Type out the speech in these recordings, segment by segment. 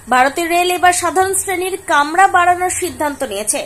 ভারতীয় রেল এবার সাধারণ শ্রেণীর কামরা বাড়ানোর সিদ্ধান্ত নিয়েছে।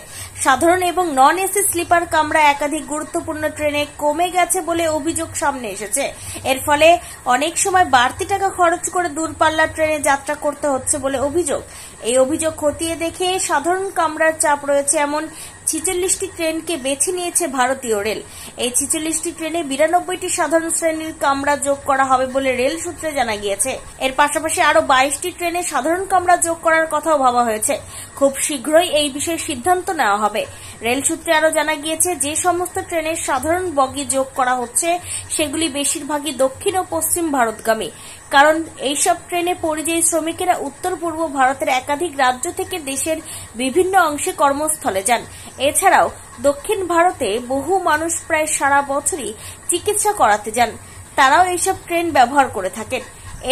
সাধারণ এবং নন এসি স্লিপার কামরা একাধিক গুরুত্বপূর্ণ ট্রেনে কমে গেছে বলে অভিযোগ সামনে এসেছে। এর ফলে অনেক সময় বাড়তি টাকা খরচ করে দূরপাল্লার ট্রেনে যাত্রা করতে হচ্ছে বলে অভিযোগ। এই অভিযোগ খতিয়ে দেখে সাধারণ কামরার চাপ রয়েছে এমন 46টি ট্রেনকে বেছে নিয়েছে ভারতীয় রেল। এই 46টি ট্রেনে 92টি সাধারণ শ্রেণীর কামরা যোগ করা হবে বলে রেল সূত্রে জানা গিয়েছে। এর পাশাপাশি আরো 22টি ট্রেনে সাধারণ কামরা যোগ করার কথাও ভাবা হয়েছে। খুব শীঘ্রই এই বিষয়ে সিদ্ধান্ত নেওয়া হবে। রেল সূত্রে আরো জানা গিয়েছে, যে সমস্ত ট্রেনের সাধারণ বগি যোগ করা হচ্ছে সেগুলি বেশিরভাগই দক্ষিণ ও পশ্চিম ভারতগামী। কারণ এইসব ট্রেনে পরিযায়ী শ্রমিকেরা উত্তর পূর্ব ভারতের একাধিক রাজ্য থেকে দেশের বিভিন্ন অংশে কর্মস্থলে যান। এছাড়াও দক্ষিণ ভারতে বহু মানুষ প্রায় সারা বছরই চিকিৎসা করাতে যান, তারাও এইসব ট্রেন ব্যবহার করে থাকেন।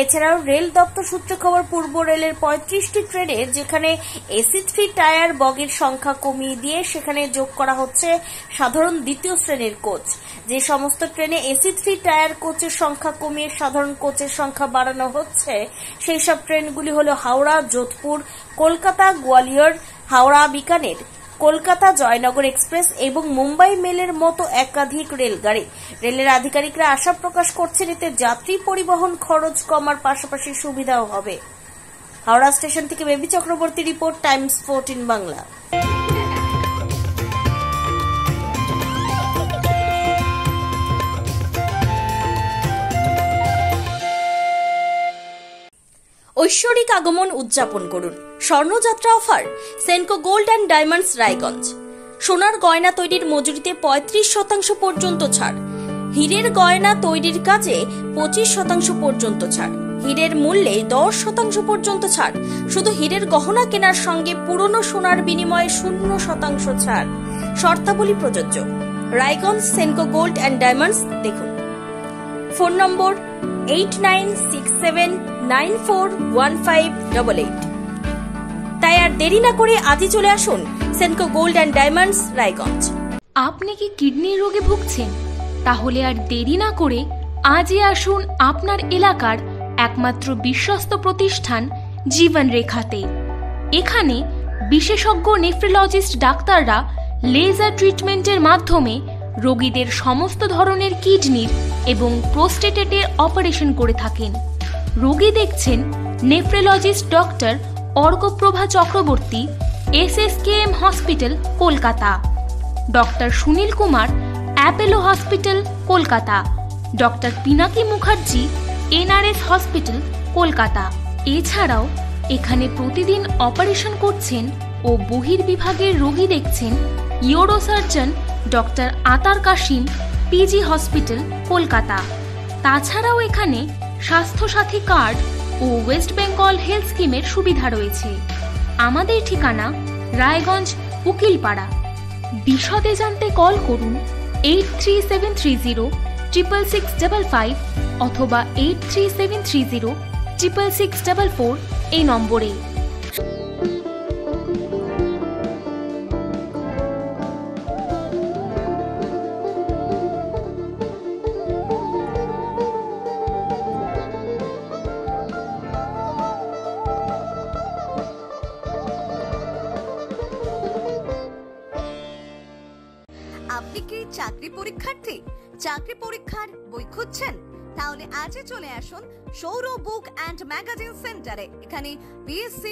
এছাড়াও রেল দপ্তর সূত্রে খবর, পূর্ব রেলের 35টি ট্রেনে যেখানে এসি 3 টায়ার বগির সংখ্যা কমিয়ে দিয়ে সেখানে যোগ করা হচ্ছে সাধারণ দ্বিতীয় শ্রেণীর কোচ। যে সমস্ত ট্রেনে এসি 3 টায়ার কোচের সংখ্যা কমিয়ে সাধারণ কোচের সংখ্যা বাড়ানো হচ্ছে সেই সব ট্রেনগুলি হল হাওড়া যোধপুর, কলকাতা গোয়ালিয়র, হাওড়া বিকানের, কলকাতা জয়নগর এক্সপ্রেস এবং মুম্বাই মেলের মতো একাধিক রেলগাড়ি। রেলের আধিকারিকরা আশা প্রকাশ করছেন এতে যাত্রী পরিবহন খরচ কমার পাশাপাশি সুবিধাও হবে। হাওড়া স্টেশন থেকে বেবি চক্রবর্তী রিপোর্ট, টাইমস 14 বাংলা। ঐশ্বরিক আগমন উদযাপন করুন। স্বর্ণযাত্রা offer Senco gold and diamonds Raiganj. সোনার গয়না তৈরির মজুরিতে 35% পর্যন্ত ছাড়। হীরের গয়না তৈরির কাজে 25% পর্যন্ত ছাড়। হীরের মূল্যে 10% পর্যন্ত ছাড়। শুধু হীরের গহনা কেনার সঙ্গে পুরনো সোনার বিনিময়ে 0% ছাড়। শর্তাবলী প্রযোজ্য। Raiganj Senco gold and diamonds দেখুন। Phone number 8967941588। তাই আর দেরি না করে আজই চলে আসুন Senco gold and diamonds Raiganj. আপনি কি কিডনি রোগে ভুগছেন? তাহলে আর দেরি না করে আজই আসুন আপনার এলাকার একমাত্র বিশ্বস্ত প্রতিষ্ঠান জীবন রেখাতে। এখানে বিশেষজ্ঞ নেফ্রোলজিস্ট ডাক্তাররা লেজার ট্রিটমেন্টের মাধ্যমে রোগীদের সমস্ত ধরনের কিডনির এবং প্রোস্টেটের অপারেশন করে থাকেন। রোগী দেখছেন nephrologist doctor Arkaprava Chakraborty, SSKM hospital Kolkata, doctor Sunil Kumar, Apollo hospital Kolkata, doctor Pinaki Mukherjee, NRS hospital Kolkata. এছাড়াও এখানে প্রতিদিন অপারেশন করছেন ও বহির্বিভাগের রোগী দেখছেন ইউরোসার্জন ডক্টর আতার কাশিম, PG হসপিটাল কলকাতা। তাছাড়াও এখানে স্বাস্থ্যসাথী কার্ড ও ওয়েস্ট বেঙ্গল হেলথ স্কিমের সুবিধা রয়েছে। আমাদের ঠিকানা রায়গঞ্জ উকিলপাড়া। বিশদে জানতে কল করুন 8373066655 অথবা 8373066644 এই নম্বরে। আপনি কি চাকরি পরীক্ষার্থী? চাকরি পরীক্ষার বই খুঁজছেন? তাহলে আজই চলে আসুন সৌরভ বুক অ্যান্ড ম্যাগাজিন সেন্টারে। এখানে BSc,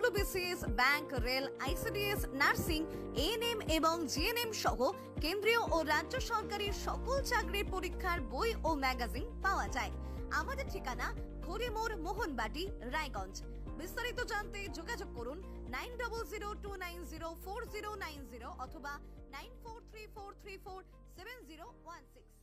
WBCS, bank, rail, ICDS, nursing, ANM এবং GNM সহ কেন্দ্রীয় ও রাজ্য সরকারি সকল চাকরির পরীক্ষার বই ও ম্যাগাজিন পাওয়া যায়। আমাদের ঠিকানা খড়িমোড়, মোহনবাটি, রায়গঞ্জ। বিস্তারিত জানতে যোগাযোগ করুন 9002904090 অথবা 9434347016।